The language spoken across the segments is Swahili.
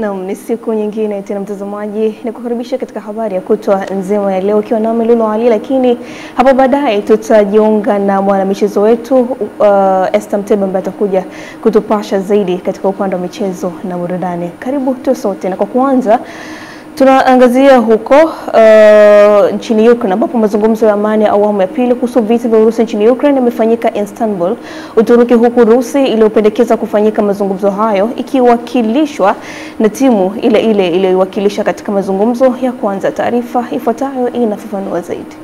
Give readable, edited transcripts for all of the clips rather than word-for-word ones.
Naam, ni siku nyingine tena mtazamaji, nikukaribisha katika habari ya kutwa nzima ya leo ukiwa nami Lulu Ali, lakini hapo baadaye tutajiunga na mwanamichezo wetu Esther Mtebe ambaye atakuja kutupasha zaidi katika upande wa michezo na burudani. Karibu tu sote, na kwa kwanza tunaangazia huko nchini Ukraine ambapo mazungumzo ya amani ya awamu ya pili kuhusu vita vya Urusi nchini Ukraine yamefanyika Istanbul, Uturuki, huku Urusi iliyopendekeza kufanyika mazungumzo hayo ikiwakilishwa na timu ile iliyowakilisha katika mazungumzo ya kwanza. Taarifa ifuatayo inafafanua zaidi.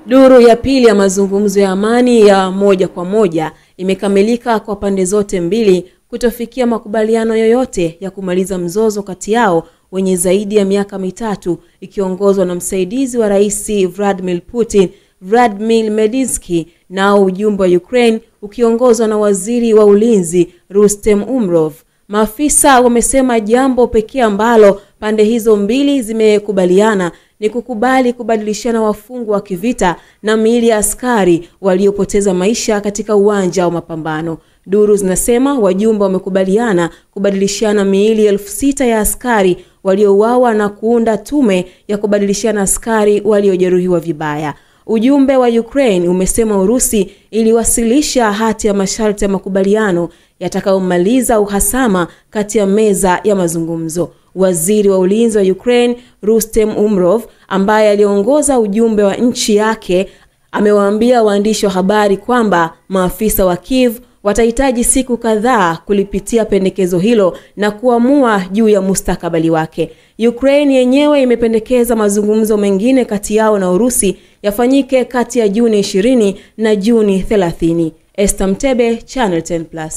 Duru ya pili ya mazungumzo ya amani ya moja kwa moja imekamilika kwa pande zote mbili kutofikia makubaliano yoyote ya kumaliza mzozo kati yao wenye zaidi ya miaka mitatu, ikiongozwa na msaidizi wa Rais Vladimir Putin, Vladimir Medinsky, na ujumbe wa Ukraine ukiongozwa na waziri wa ulinzi Rustem Umerov. Maafisa wamesema jambo pekee ambalo pande hizo mbili zimekubaliana ni kukubali kubadilishana wafungwa wa kivita na miili ya askari waliopoteza maisha katika uwanja wa mapambano. Duru zinasema wajumbe wamekubaliana kubadilishana miili 6,000 ya askari waliouawa na kuunda tume ya kubadilishana askari waliojeruhiwa vibaya. Ujumbe wa Ukraine umesema Urusi iliwasilisha hati ya masharti ya makubaliano yatakayomaliza uhasama kati ya meza ya mazungumzo. Waziri wa ulinzi wa Ukraine Rustem Umerov, ambaye aliongoza ujumbe wa nchi yake, amewaambia waandishi wa habari kwamba maafisa wa Kiev watahitaji siku kadhaa kulipitia pendekezo hilo na kuamua juu ya mustakabali wake. Ukraine yenyewe imependekeza mazungumzo mengine kati yao na Urusi yafanyike kati ya Juni 20 na Juni 30. Esther Mtebe, Channel 10+.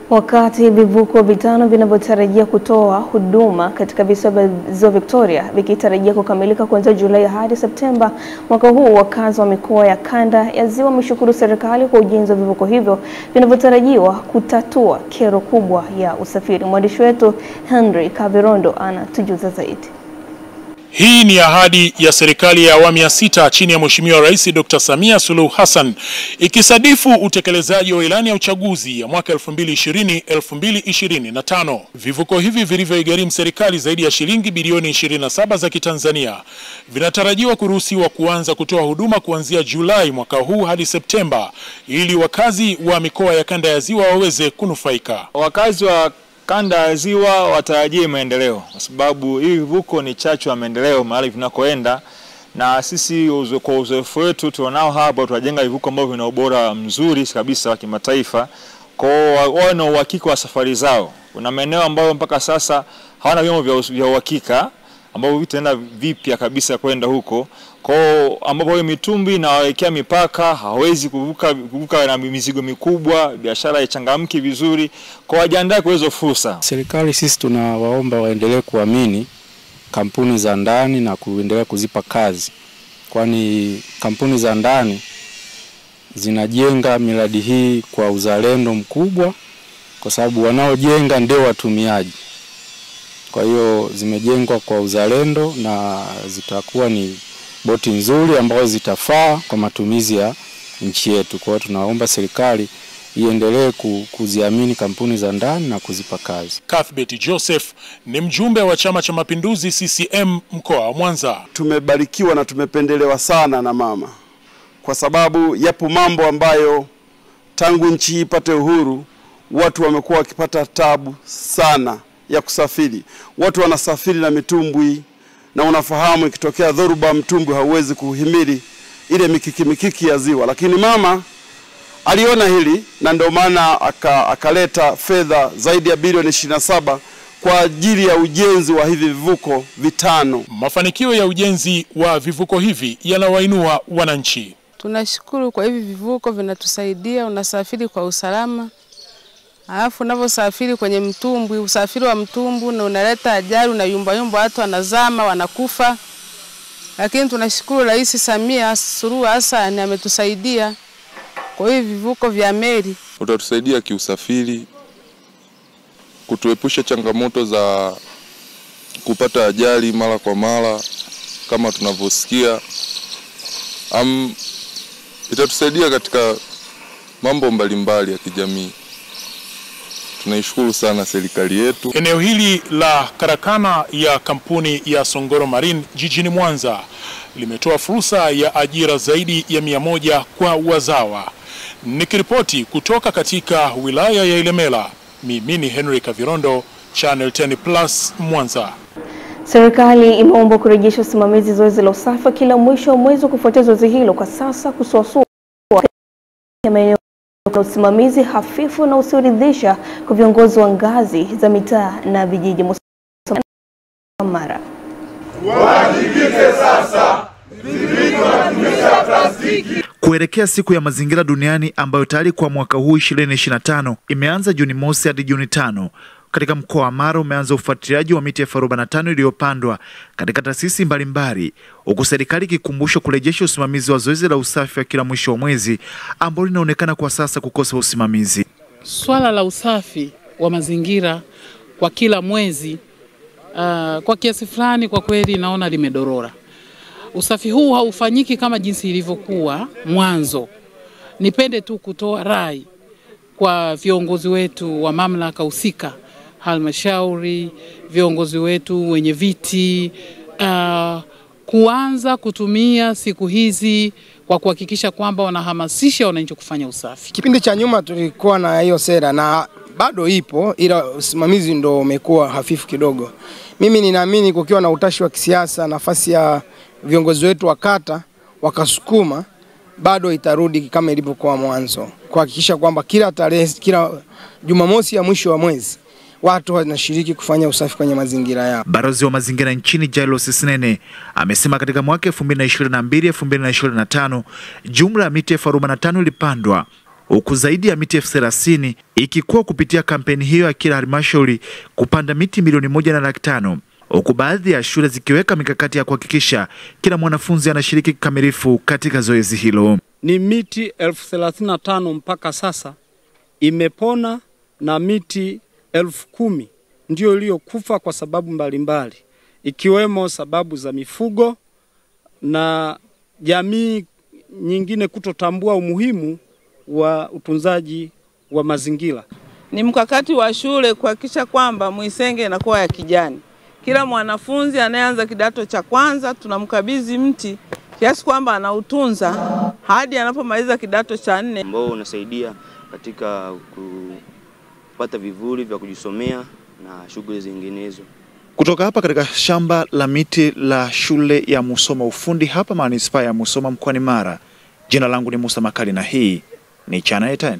Wakati vivuko vitano vinavyotarajia kutoa huduma katika visiwa vya Ziwa Victoria vikitarajia kukamilika kuanzia Julai hadi Septemba mwaka huu, wakazi wa mikoa ya kanda ya Ziwa wameshukuru serikali kwa ujenzi wa vivuko hivyo vinavyotarajiwa kutatua kero kubwa ya usafiri. Mwandishi wetu Henry Kavirondo anatujuza zaidi. Hii ni ahadi ya serikali ya awamu ya 6 chini ya Mheshimiwa Rais Dr. Samia Suluhu Hassan, ikisadifu utekelezaji wa ilani ya uchaguzi ya mwaka 2020-2025. Vivuko hivi vilivyoigharimu serikali zaidi ya shilingi bilioni 27 za Kitanzania vinatarajiwa kuruhusiwa kuanza kutoa huduma kuanzia Julai mwaka huu hadi Septemba, ili wakazi wa mikoa ya kanda ya Ziwa waweze kunufaika. Wakazi wa kanda ya Ziwa watarajie maendeleo, kwa sababu hii vivuko ni chachu ya maendeleo mahali vinakoenda, na sisi kwa uzoefu wetu tunao hapa tunajenga vivuko ambavyo vina ubora mzuri kabisa wa kimataifa, kwa wao na uhakika wa safari zao. Kuna maeneo ambayo mpaka sasa hawana vyombo vya uhakika ambao vitaenda vipya kabisa kwenda huko, kwa ambapo hiyo mitumbi na wawekea mipaka hawezi kuvuka na mizigo mikubwa, biashara ichangamki vizuri, kwa wajiandae kwa hizo fursa. Serikali sisi tunawaomba waendelee kuamini kampuni za ndani na kuendelea kuzipa kazi, kwani kampuni za ndani zinajenga miradi hii kwa uzalendo mkubwa, kwa sababu wanaojenga ndio watumiaji. Kwa hiyo zimejengwa kwa uzalendo na zitakuwa ni boti nzuri ambazo zitafaa kwa matumizi ya nchi yetu. Kwa hiyo tunaomba serikali iendelee kuziamini kampuni za ndani na kuzipa kazi. Cuthbert Joseph ni mjumbe wa Chama cha Mapinduzi CCM mkoa wa Mwanza. Tumebarikiwa na tumependelewa sana na mama, kwa sababu yapo mambo ambayo tangu nchi ipate uhuru watu wamekuwa wakipata tabu sana ya kusafiri. Watu wanasafiri na mitumbwi, na unafahamu ikitokea dhoruba mtumbwi hauwezi kuhimili ile mikiki ya ziwa, lakini mama aliona hili na ndio maana akaleta fedha zaidi ya bilioni 27 kwa ajili ya ujenzi wa hivi vivuko vitano. Mafanikio ya ujenzi wa vivuko hivi yanawainua wananchi. Tunashukuru kwa hivi vivuko, vinatusaidia, unasafiri kwa usalama. Alafu unaposafiri kwenye mtumbwi, usafiri wa mtumbwi na unaleta ajali, unayumba watu wanazama, wanakufa. Lakini tunashukuru Rais Samia Suluhu Hassan ametusaidia kwa hivi vivuko vya meli. Utatusaidia kiusafiri, kutuepusha changamoto za kupata ajali mara kwa mara kama tunavyosikia. Itatusaidia katika mambo mbalimbali ya kijamii. tunaishukuru sana serikali yetu. Eneo hili la karakana ya kampuni ya Songoro Marine jijini Mwanza limetoa fursa ya ajira zaidi ya 100 kwa wazawa. Nikiripoti kutoka katika wilaya ya Ilemela, mimi ni Henry Kavirondo, Channel 10 Plus, Mwanza. Serikali imeomba kurejesha usimamizi zoezi la usafi kila mwisho wa mwezi kufuatia zoezi hilo kwa sasa kusuasua maeneo ya usimamizi hafifu na usioridhisha kwa viongozi wa ngazi za mitaa na vijiji. Mara wajibike sasa, dhibiti matumizi ya plastiki. Kuelekea siku ya mazingira duniani ambayo tayari kwa mwaka huu 2025 imeanza Juni mosi hadi Juni 5, katika mkoa wa Mara umeanza ufuatiliaji wa miti 45 iliyopandwa katika taasisi mbalimbali, huku serikali ikikumbusha kurejesha usimamizi wa zoezi la usafi wa kila mwisho wa mwezi ambalo linaonekana kwa sasa kukosa usimamizi. Swala la usafi wa mazingira kwa kila mwezi kwa kiasi fulani kwa kweli naona limedorora. Usafi huu haufanyiki kama jinsi ilivyokuwa mwanzo. Nipende tu kutoa rai kwa viongozi wetu wa mamlaka husika, halmashauri, viongozi wetu wenye viti, kuanza kutumia siku hizi kwa kuhakikisha kwamba wanahamasisha wananchi kufanya usafi. Kipindi cha nyuma tulikuwa na hiyo sera na bado ipo, ila usimamizi ndo umekuwa hafifu kidogo. Mimi ninaamini kukiwa na utashi wa kisiasa, nafasi ya viongozi wetu wa kata wakasukuma, bado itarudi kama ilivyokuwa mwanzo, kuhakikisha kwamba kila tarehe, kila Jumamosi ya mwisho wa mwezi watu wanashiriki kufanya usafi kwenye mazingira yao. Balozi wa mazingira nchini Jairus Sinene amesema katika mwaka 2022-2025 jumla ya miti 45 ilipandwa, huku zaidi ya miti 30,000 ikikuwa kupitia kampeni hiyo ya kila halmashauri kupanda miti milioni 1.5, huku baadhi ya shule zikiweka mikakati ya kuhakikisha kila mwanafunzi anashiriki kikamilifu katika zoezi hilo. Ni miti 35,000 mpaka sasa imepona na miti 10,000 ndio iliyokufa kwa sababu mbalimbali, ikiwemo sababu za mifugo na jamii nyingine kutotambua umuhimu wa utunzaji wa mazingira. Ni mkakati wa shule kuhakikisha kwamba Mwisenge inakuwa ya kijani. Kila mwanafunzi anayeanza kidato cha kwanza tunamkabidhi mti kiasi kwamba anautunza hadi anapomaliza kidato cha 4, ambao unasaidia katika kupata vivuli vya kujisomea na shughuli zinginezo. Kutoka hapa katika shamba la miti la shule ya Musoma Ufundi hapa manispaa ya Musoma mkoani Mara, jina langu ni Musa Makali na hii ni Channel 10.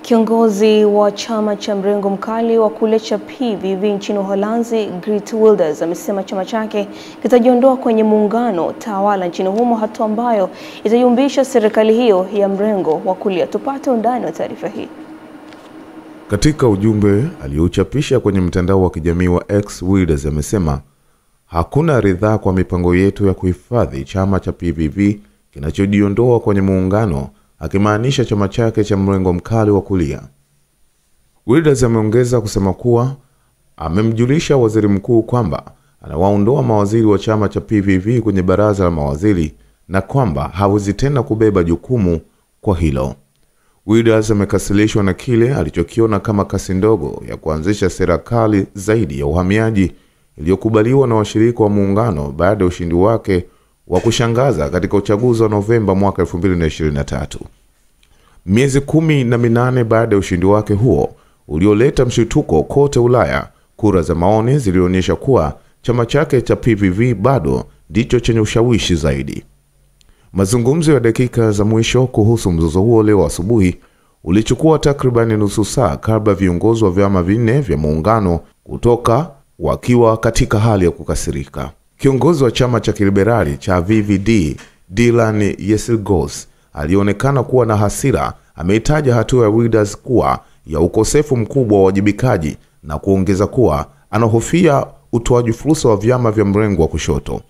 Kiongozi wa chama cha mrengo mkali wa kulia cha PVV nchini Uholanzi, Geert Wilders, amesema chama chake kitajiondoa kwenye muungano tawala nchini humo, hatua ambayo itayumbisha serikali hiyo ya mrengo wa kulia. Tupate undani wa taarifa hii. Katika ujumbe aliochapisha kwenye mtandao wa kijamii wa X, Wilders amesema hakuna ridhaa kwa mipango yetu ya kuhifadhi chama cha PVV kinachojiondoa kwenye muungano, akimaanisha chama chake cha mrengo mkali wa kulia. Wilders ameongeza kusema kuwa amemjulisha waziri mkuu kwamba anawaondoa mawaziri wa chama cha PVV kwenye baraza la mawaziri na kwamba hawezi tena kubeba jukumu kwa hilo. Wilders amekasirishwa na kile alichokiona kama kasi ndogo ya kuanzisha serikali zaidi ya uhamiaji iliyokubaliwa na washirika wa muungano baada ya ushindi wake wa kushangaza katika uchaguzi wa Novemba mwaka 2023. Miezi 18 baada ya ushindi wake huo ulioleta mshituko kote Ulaya, kura za maoni zilionyesha kuwa chama chake cha PVV bado ndicho chenye ushawishi zaidi. Mazungumzo ya dakika za mwisho kuhusu mzozo huo leo asubuhi ulichukua takriban nusu saa kabla viongozi wa vyama vinne vya muungano kutoka wakiwa katika hali ya kukasirika. Kiongozi wa chama cha kiliberali cha VVD, Dylan Yesilgos, alionekana kuwa na hasira. Ameitaja hatua ya Wilders kuwa ya ukosefu mkubwa wa wajibikaji na kuongeza kuwa anahofia utoaji fursa wa vyama vya mrengo wa kushoto.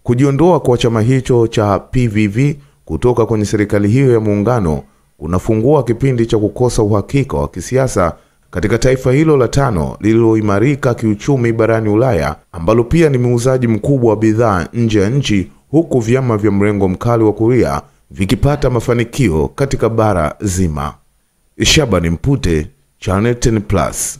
Kujiondoa kwa chama hicho cha PVV kutoka kwenye serikali hiyo ya muungano kunafungua kipindi cha kukosa uhakika wa kisiasa katika taifa hilo la tano lililoimarika kiuchumi barani Ulaya, ambalo pia ni muuzaji mkubwa wa bidhaa nje ya nchi, huku vyama vya mrengo mkali wa kulia vikipata mafanikio katika bara zima. Shabani Mpute, Channel 10 Plus.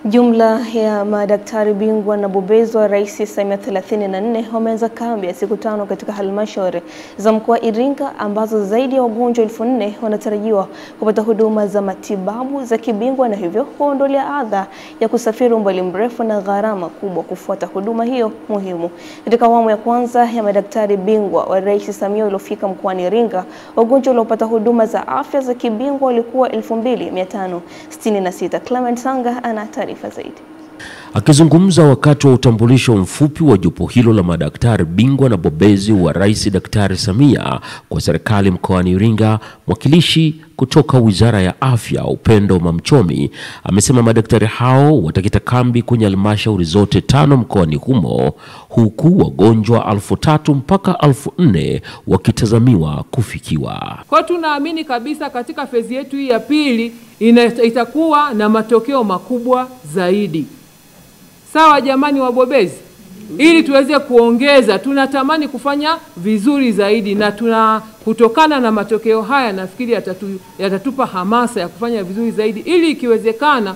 Jumla ya madaktari bingwa na bobezi wa Rais Samia 34 wameanza kambi ya siku 5 katika halmashauri za mkoa Iringa ambazo zaidi ya wagonjwa 4,000 wanatarajiwa kupata huduma za matibabu za kibingwa na hivyo kuondolea adha ya kusafiri umbali mrefu na gharama kubwa kufuata huduma hiyo muhimu. Katika awamu ya kwanza ya madaktari bingwa wa Rais Samia waliofika mkoani Iringa, wagonjwa waliopata huduma za afya za kibingwa walikuwa 2,566. Clement Sanga ana taarifa zaidi. Akizungumza wakati wa utambulisho mfupi wa jopo hilo la madaktari bingwa na bobezi wa Rais Daktari Samia kwa serikali mkoani Iringa, mwakilishi kutoka Wizara ya Afya Upendo Mamchomi amesema madaktari hao watakita kambi kwenye halmashauri zote 5 mkoani humo, huku wagonjwa 3,000 mpaka 4,000 wakitazamiwa kufikiwa. Kwa tunaamini kabisa katika fezi yetu hii ya pili itakuwa na matokeo makubwa zaidi. Sawa jamani wabobezi, ili tuweze kuongeza, tunatamani kufanya vizuri zaidi, na kutokana na matokeo haya nafikiri yatatupa hamasa ya kufanya vizuri zaidi, ili ikiwezekana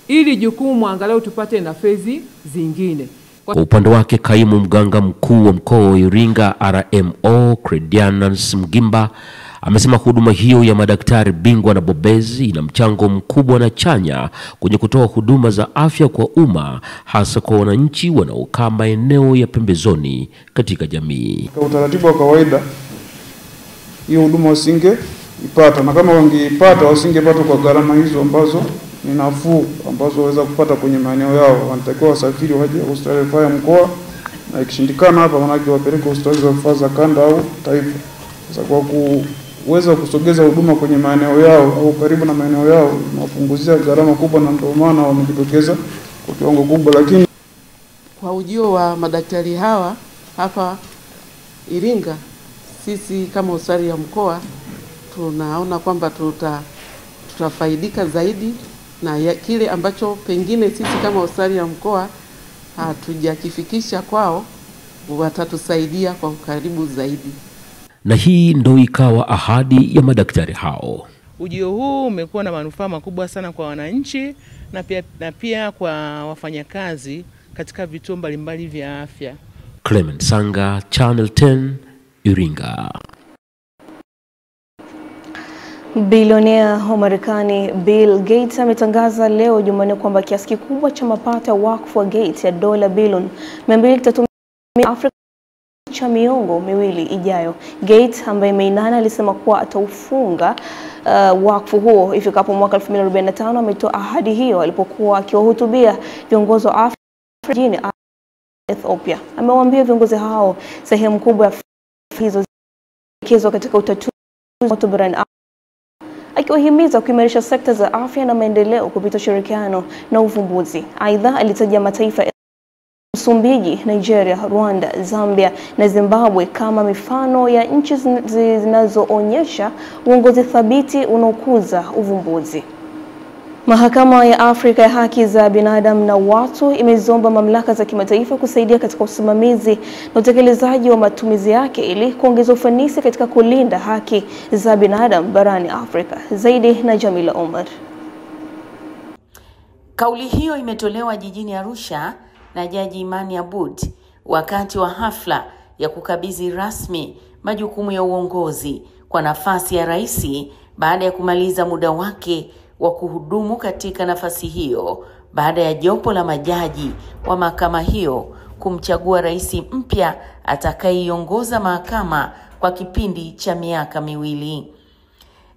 ili jukumu angalau tupate na fezi zingine. Kwa upande wake, kaimu mganga mkuu wa mkoa wa Iringa RMO Credianus Mgimba amesema huduma hiyo ya madaktari bingwa na bobezi ina mchango mkubwa na chanya kwenye kutoa huduma za afya kwa umma, hasa kwa wananchi wanaokaa maeneo ya pembezoni katika jamii. Kwa utaratibu wa kawaida hiyo huduma wasingeipata, na kama wangeipata wasingepata kwa gharama hizo ambazo ni nafuu, ambazo waweza kupata kwenye maeneo yao. Wanatakiwa wasafiri waje hospitali ya mkoa, na ikishindikana hapa wanake wapeleke hospitali za rufaa za kanda au taifa. Sasa kwa kuweza kusogeza huduma kwenye maeneo yao au karibu na maeneo yao, inapunguzia gharama kubwa, na ndio maana wamejitokeza kwa kiwango kubwa. Lakini kwa ujio wa madaktari hawa hapa Iringa, sisi kama hospitali ya mkoa tunaona kwamba tutafaidika zaidi na kile ambacho pengine sisi kama hospitali ya mkoa hatujakifikisha kwao, watatusaidia kwa karibu zaidi. Na hii ndo ikawa ahadi ya madaktari hao. Ujio huu umekuwa na manufaa makubwa sana kwa wananchi na pia kwa wafanyakazi katika vituo mbalimbali vya afya. Clement Sanga, Channel 10, Iringa. Bilionea wa Marekani Bill Gates ametangaza leo Jumanne kwamba kiasi kikubwa cha mapato ya wakfu wa Gates ya dola bilioni 200 kitatumika Afrika cha miongo miwili ijayo. Gates ambaye Meinana alisema kuwa ataufunga wakfu huo ifikapo mwaka 2045 ametoa ahadi hiyo alipokuwa akiwahutubia viongozi wa Afrika jijini Ethiopia. Amewaambia viongozi hao sehemu kubwa ya hizo zielekezwa katika utatuzi wa barani Afrika, akiwahimiza kuimarisha sekta za afya na maendeleo kupitia ushirikiano na uvumbuzi. Aidha, alitaja mataifa ya Msumbiji, Nigeria, Rwanda, Zambia na Zimbabwe kama mifano ya nchi zinazoonyesha uongozi thabiti unaokuza uvumbuzi. Mahakama ya Afrika ya Haki za Binadamu na Watu imeziomba mamlaka za kimataifa kusaidia katika usimamizi na utekelezaji wa matumizi yake ili kuongeza ufanisi katika kulinda haki za binadamu barani Afrika. Zaidi na Jamila Omar. Kauli hiyo imetolewa jijini Arusha na Jaji Imani Aboud wakati wa hafla ya kukabidhi rasmi majukumu ya uongozi kwa nafasi ya rais baada ya kumaliza muda wake wa kuhudumu katika nafasi hiyo, baada ya jopo la majaji wa mahakama hiyo kumchagua rais mpya atakayeiongoza mahakama kwa kipindi cha miaka 2.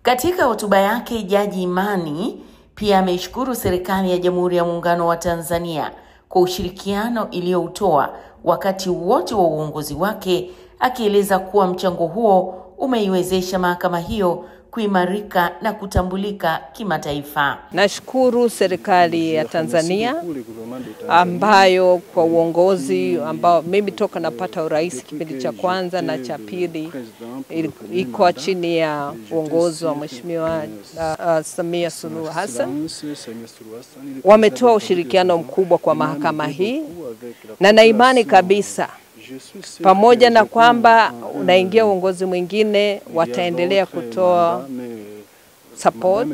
Katika hotuba yake, Jaji Imani pia ameishukuru serikali ya Jamhuri ya Muungano wa Tanzania kwa ushirikiano iliyoutoa wakati wote wa uongozi wake, akieleza kuwa mchango huo umeiwezesha mahakama hiyo kuimarika na kutambulika kimataifa. Nashukuru serikali ya Tanzania ambayo kwa uongozi ambao mimi toka napata urais kipindi cha kwanza na cha pili iko chini ya uongozi wa Mheshimiwa Samia Suluhu Hassan, wametoa ushirikiano mkubwa kwa mahakama hii, na na imani kabisa pamoja na kwamba unaingia uongozi mwingine wataendelea kutoa support,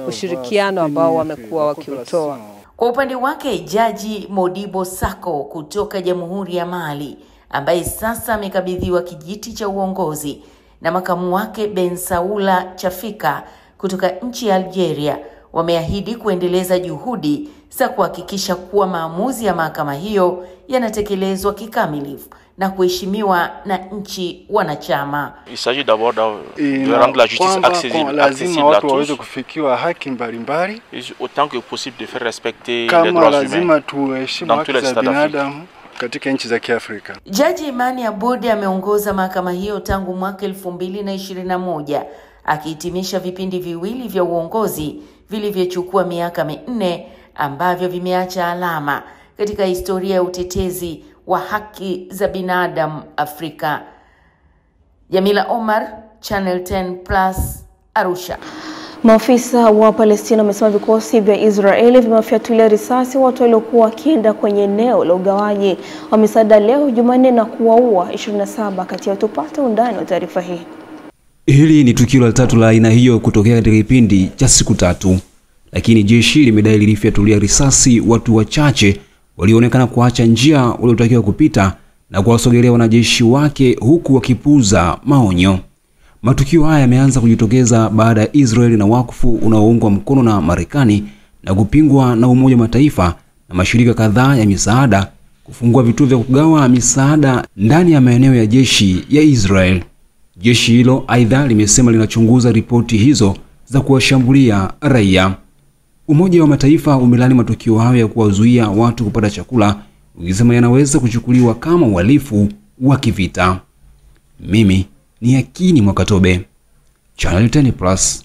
ushirikiano ambao wamekuwa wakiutoa. Kwa upande wake, Jaji Modibo Sako kutoka Jamhuri ya Mali, ambaye sasa amekabidhiwa kijiti cha uongozi, na makamu wake Ben Saula Chafika kutoka nchi ya Algeria, wameahidi kuendeleza juhudi za kuhakikisha kuwa maamuzi ya mahakama hiyo yanatekelezwa kikamilifu na kuheshimiwa na nchi wanachama. Lazima watu waweze kufikiwa haki mbalimbali. Kama lazima tuheshimu haki za binadamu katika nchi za Kiafrika. Jaji Imani Aboud ameongoza mahakama hiyo tangu mwaka 2021, akihitimisha vipindi viwili vya uongozi vilivyochukua miaka 4 ambavyo vimeacha alama katika historia ya utetezi wa haki za binadamu Afrika. Jamila Omar, Channel 10+, Arusha. Maafisa wa Palestina wamesema vikosi vya Israeli vimewafyatulia risasi watu waliokuwa wakienda kwenye eneo la ugawaji wa misaada leo Jumanne na kuwaua 27 kati ya tupate undani wa taarifa hii. Hili ni tukio la tatu la aina hiyo kutokea katika kipindi cha siku 3. Lakini jeshi limedai lilifyatulia risasi watu wachache walioonekana kuacha njia waliotakiwa kupita na kuwasogelea wanajeshi wake huku wakipuuza maonyo. Matukio haya yameanza kujitokeza baada ya Israeli na wakfu unaoungwa mkono na Marekani na kupingwa na Umoja wa Mataifa na mashirika kadhaa ya misaada kufungua vituo vya kugawa misaada ndani ya maeneo ya jeshi ya Israel. Jeshi hilo aidha limesema linachunguza ripoti hizo za kuwashambulia raia. Umoja wa Mataifa umelani matukio hayo ya kuwazuia watu kupata chakula, ukisema yanaweza kuchukuliwa kama uhalifu wa kivita. Mimi ni Yakini Mwakatobe, Channel 10+.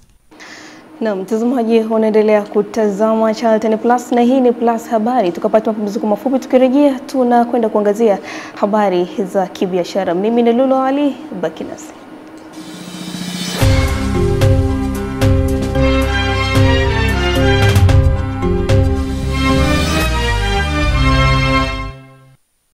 Na mtazamaji, unaendelea kutazama Channel 10+ na hii ni Plus Habari. Tukapata mapumziko mafupi, tukirejea tunakwenda kuangazia habari za kibiashara. Mimi ni Lulu Ali, baki nasi.